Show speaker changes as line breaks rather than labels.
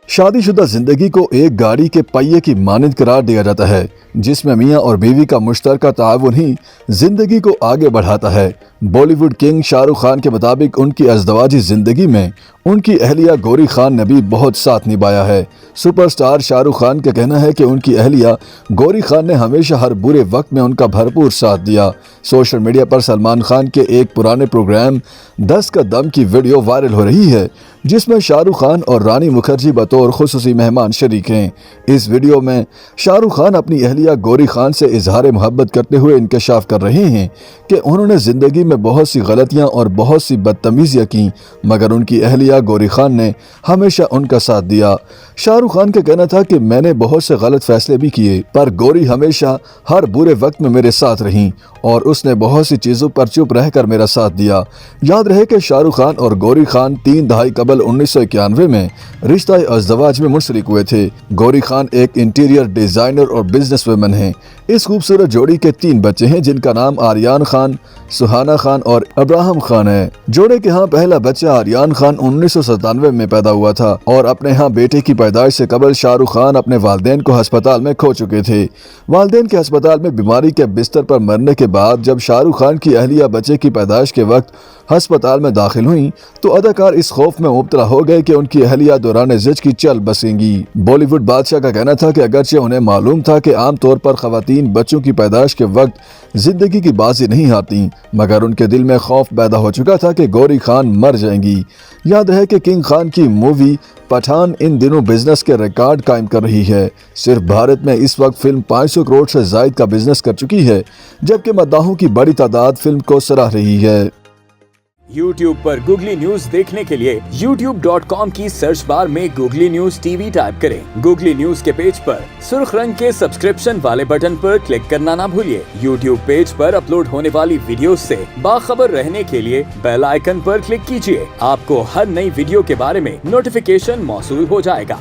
शादीशुदा जिंदगी को एक गाड़ी के पहिए की मानंद करार दिया जाता है, जिसमें मियां और बीवी का मुश्तरका ताउन ही जिंदगी को आगे बढ़ाता है। बॉलीवुड किंग शाहरुख खान के मुताबिक उनकी अज़दवाजी जिंदगी में उनकी अहलिया गौरी खान ने भी बहुत साथ निभाया है। सुपरस्टार शाहरुख खान का कहना है कि उनकी अहलिया गौरी खान ने हमेशा हर बुरे वक्त में उनका भरपूर साथ दिया। सोशल मीडिया पर सलमान खान के एक पुराने प्रोग्राम 10 का दम की वीडियो वायरल हो रही है, जिसमें शाहरुख खान और रानी मुखर्जी बतौर खुसूसी मेहमान शरीक हैं। इस वीडियो में शाहरुख खान अपनी अहलिया गौरी खान से इजहार मोहब्बत करते हुए इंकशाफ कर रहे हैं कि उन्होंने जिंदगी में बहुत सी गलतियां और बहुत सी बदतमीजियां की, मगर उनकी अहलिया गौरी खान ने हमेशा उनका साथ दिया। शाहरुख खान का कहना था कि मैंने बहुत से गलत फैसले भी किए, पर गौरी हमेशा हर बुरे वक्त में मेरे साथ रहीं और उसने बहुत सी चीज़ों पर चुप रहकर मेरा साथ दिया। याद रहे कि शाहरुख खान और गौरी खान 3 दहाई कबल 1991 में रिश्ता अज़दवाज में मुंसलिक हुए थे। गौरी खान एक इंटीरियर डिज़ाइनर और बिजनेस वुमन हैं। इस खूबसूरत जोड़ी के 3 बच्चे हैं, जिनका नाम आर्यान खान, सुहाना खान और अब्राहम खान है। जोड़े के यहाँ पहला बच्चा आर्यान खान 1997 में पैदा हुआ था और अपने यहाँ बेटे की पैदाइश से कबल शाहरुख खान अपने वालिदैन को अस्पताल में खो चुके थे। वालिदैन के अस्पताल में बीमारी के बिस्तर पर मरने के बाद जब शाहरुख खान की अहलिया बच्चे की पैदाइश के वक्त अस्पताल में दाखिल हुई तो अदाकार इस खौफ में मुब्तला हो गए कि उनकी अहलिया दौरान ज़िज की चल बसेंगी। बॉलीवुड बादशाह का कहना था कि अगरचे उन्हें मालूम था कि आमतौर पर खवातीन बच्चों की पैदाइश के वक्त जिंदगी की बाजी नहीं हारती, मगर उनके दिल में खौफ पैदा हो चुका था कि गौरी खान मर जाएंगी। याद है कि किंग खान की मूवी पठान इन दिनों बिजनेस के रिकॉर्ड कायम कर रही है। सिर्फ भारत में इस वक्त फिल्म 500 करोड़ से जायद का बिजनेस कर चुकी है, जबकि मद्दाहों की बड़ी तादाद फिल्म को सराह रही है।
YouTube पर गूगली न्यूज देखने के लिए youtube.com की सर्च बार में गूगली न्यूज टीवी टाइप करें। गूगली न्यूज के पेज पर सुर्ख रंग के सब्सक्रिप्शन वाले बटन पर क्लिक करना ना भूलिए। YouTube पेज पर अपलोड होने वाली वीडियोस से बाखबर रहने के लिए बेल आइकन पर क्लिक कीजिए। आपको हर नई वीडियो के बारे में नोटिफिकेशन मौसूल हो जाएगा।